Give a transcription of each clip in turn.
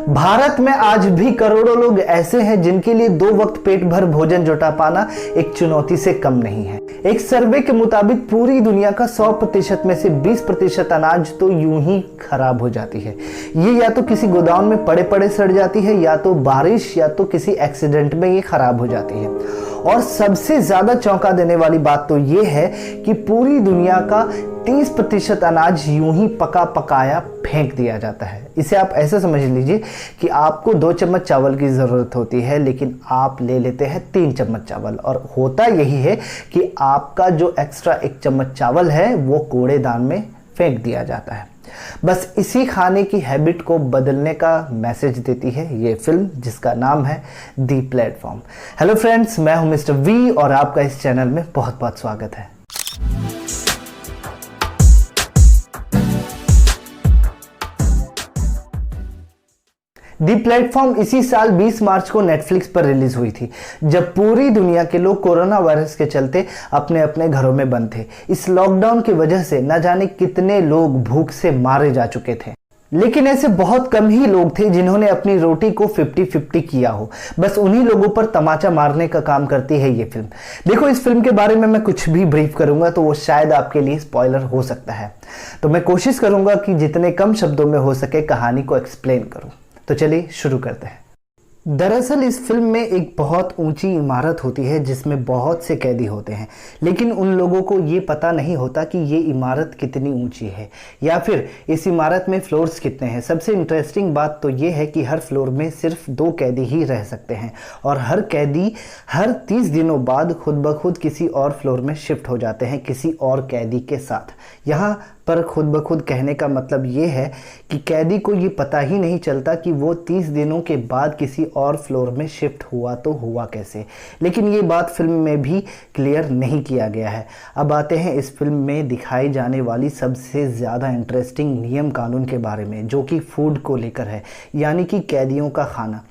भारत में आज भी करोड़ों लोग ऐसे हैं जिनके लिए 2 वक्त पेट भर भोजन जुटा पाना एक चुनौती से कम नहीं है। एक सर्वे के मुताबिक पूरी दुनिया का 100% में से 20% अनाज तो यूं ही खराब हो जाती है। ये या तो किसी गोदाम में पड़े पड़े सड़ जाती है, या तो बारिश, या तो किसी एक्सीडेंट में ये खराब हो जाती है। और सबसे ज्यादा चौंका देने वाली बात तो ये है कि पूरी दुनिया का 30% अनाज यूं ही पका पकाया फेंक दिया जाता है। इसे आप ऐसे समझ लीजिए कि आपको 2 चम्मच चावल की ज़रूरत होती है, लेकिन आप ले लेते हैं 3 चम्मच चावल। और होता यही है कि आपका जो एक्स्ट्रा 1 चम्मच चावल है वो कूड़ेदान में फेंक दिया जाता है। बस इसी खाने की हैबिट को बदलने का मैसेज देती है ये फिल्म, जिसका नाम है दी प्लेटफॉर्म। हेलो फ्रेंड्स, मैं हूं मिस्टर वी और आपका इस चैनल में बहुत बहुत स्वागत है। दी प्लेटफॉर्म इसी साल 20 मार्च को नेटफ्लिक्स पर रिलीज हुई थी, जब पूरी दुनिया के लोग कोरोना वायरस के चलते अपने अपने घरों में बंद थे। इस लॉकडाउन की वजह से न जाने कितने लोग भूख से मारे जा चुके थे, लेकिन ऐसे बहुत कम ही लोग थे जिन्होंने अपनी रोटी को 50-50 किया हो। बस उन्हीं लोगों पर तमाचा मारने का काम करती है ये फिल्म। देखो, इस फिल्म के बारे में मैं कुछ भी ब्रीफ करूंगा तो वो शायद आपके लिए स्पॉइलर हो सकता है, तो मैं कोशिश करूंगा कि जितने कम शब्दों में हो सके कहानी को एक्सप्लेन करूं। तो चलिए शुरू करते हैं। दरअसल इस फिल्म में एक बहुत ऊंची इमारत होती है जिसमें बहुत से कैदी होते हैं, लेकिन उन लोगों को ये पता नहीं होता कि ये इमारत कितनी ऊंची है या फिर इस इमारत में फ्लोर्स कितने हैं। सबसे इंटरेस्टिंग बात तो ये है कि हर फ्लोर में सिर्फ 2 कैदी ही रह सकते हैं और हर कैदी हर 30 दिनों बाद खुद ब खुद किसी और फ्लोर में शिफ्ट हो जाते हैं किसी और कैदी के साथ। यहाँ पर खुद ब खुद कहने का मतलब ये है कि कैदी को ये पता ही नहीं चलता कि वो 30 दिनों के बाद किसी और फ्लोर में शिफ्ट हुआ तो हुआ कैसे। लेकिन ये बात फिल्म में भी क्लियर नहीं किया गया है। अब आते हैं इस फिल्म में दिखाई जाने वाली सबसे ज़्यादा इंटरेस्टिंग नियम कानून के बारे में, जो कि फूड को लेकर है, यानी कि कैदियों का खाना।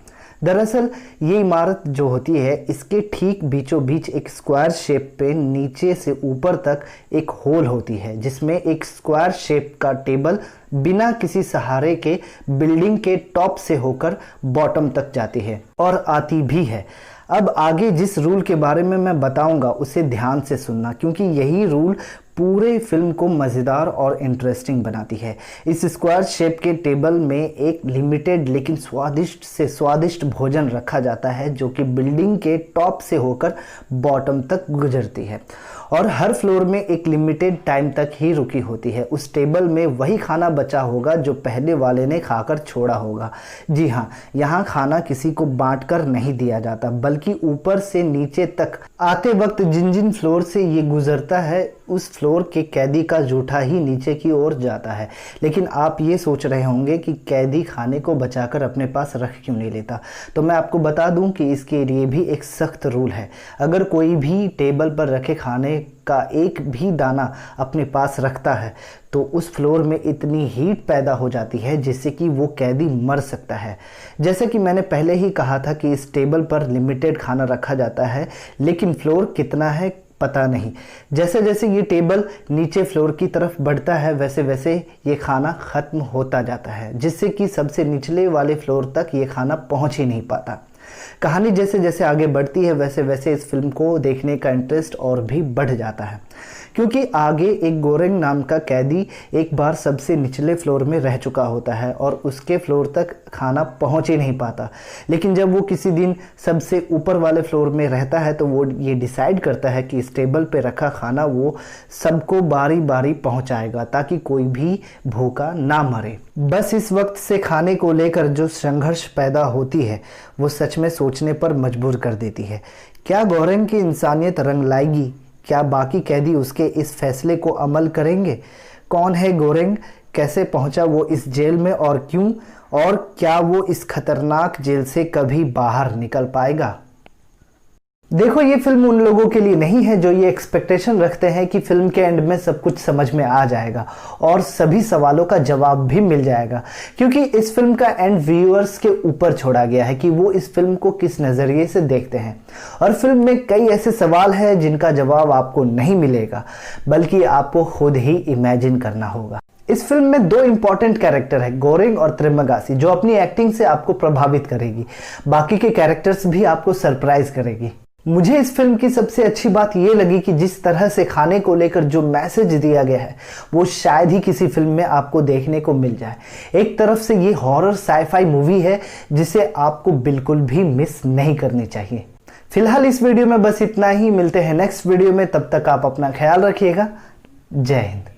दरअसल ये इमारत जो होती है, इसके ठीक बीचों बीच एक स्क्वायर शेप पे नीचे से ऊपर तक एक होल होती है, जिसमें एक स्क्वायर शेप का टेबल बिना किसी सहारे के बिल्डिंग के टॉप से होकर बॉटम तक जाती है और आती भी है। अब आगे जिस रूल के बारे में मैं बताऊंगा उसे ध्यान से सुनना, क्योंकि यही रूल पूरे फिल्म को मज़ेदार और इंटरेस्टिंग बनाती है। इस स्क्वायर शेप के टेबल में एक लिमिटेड लेकिन स्वादिष्ट से स्वादिष्ट भोजन रखा जाता है, जो कि बिल्डिंग के टॉप से होकर बॉटम तक गुजरती है और हर फ्लोर में एक लिमिटेड टाइम तक ही रुकी होती है। उस टेबल में वही खाना बचा होगा जो पहले वाले ने खाकर छोड़ा होगा। जी हाँ, यहाँ खाना किसी को बांटकर नहीं दिया जाता, बल्कि ऊपर से नीचे तक आते वक्त जिन जिन फ्लोर से ये गुजरता है उस फ्लोर के कैदी का जूठा ही नीचे की ओर जाता है। लेकिन आप ये सोच रहे होंगे कि कैदी खाने को बचाकर अपने पास रख क्यों नहीं लेता, तो मैं आपको बता दूं कि इसके लिए भी एक सख्त रूल है। अगर कोई भी टेबल पर रखे खाने का एक भी दाना अपने पास रखता है तो उस फ्लोर में इतनी हीट पैदा हो जाती है जिससे कि वो कैदी मर सकता है। जैसे कि मैंने पहले ही कहा था कि इस टेबल पर लिमिटेड खाना रखा जाता है, लेकिन फ्लोर कितना है पता नहीं। जैसे जैसे ये टेबल नीचे फ्लोर की तरफ बढ़ता है वैसे वैसे ये खाना ख़त्म होता जाता है, जिससे कि सबसे निचले वाले फ्लोर तक ये खाना पहुंच ही नहीं पाता। कहानी जैसे जैसे आगे बढ़ती है वैसे वैसे इस फिल्म को देखने का इंटरेस्ट और भी बढ़ जाता है, क्योंकि आगे एक गोरेंग नाम का कैदी एक बार सबसे निचले फ्लोर में रह चुका होता है और उसके फ्लोर तक खाना पहुंच ही नहीं पाता। लेकिन जब वो किसी दिन सबसे ऊपर वाले फ्लोर में रहता है तो वो ये डिसाइड करता है कि इस टेबल पे रखा खाना वो सबको बारी बारी पहुंचाएगा ताकि कोई भी भूखा ना मरे। बस इस वक्त से खाने को लेकर जो संघर्ष पैदा होती है वो सच में सोचने पर मजबूर कर देती है। क्या गोरेंग की इंसानियत रंग लाएगी? क्या बाकी कैदी उसके इस फैसले को अमल करेंगे? कौन है गोरेंग? कैसे पहुंचा वो इस जेल में और क्यों? और क्या वो इस खतरनाक जेल से कभी बाहर निकल पाएगा? देखो, ये फिल्म उन लोगों के लिए नहीं है जो ये एक्सपेक्टेशन रखते हैं कि फिल्म के एंड में सब कुछ समझ में आ जाएगा और सभी सवालों का जवाब भी मिल जाएगा, क्योंकि इस फिल्म का एंड व्यूअर्स के ऊपर छोड़ा गया है कि वो इस फिल्म को किस नज़रिए से देखते हैं। और फिल्म में कई ऐसे सवाल हैं जिनका जवाब आपको नहीं मिलेगा, बल्कि आपको खुद ही इमेजिन करना होगा। इस फिल्म में दो इंपॉर्टेंट कैरेक्टर है, गोरेंग और त्रिमगासी, जो अपनी एक्टिंग से आपको प्रभावित करेगी। बाकी के कैरेक्टर्स भी आपको सरप्राइज करेगी। मुझे इस फिल्म की सबसे अच्छी बात यह लगी कि जिस तरह से खाने को लेकर जो मैसेज दिया गया है वो शायद ही किसी फिल्म में आपको देखने को मिल जाए। एक तरफ से ये हॉरर साईफाई मूवी है जिसे आपको बिल्कुल भी मिस नहीं करनी चाहिए। फिलहाल इस वीडियो में बस इतना ही, मिलते हैं नेक्स्ट वीडियो में, तब तक आप अपना ख्याल रखिएगा। जय हिंद।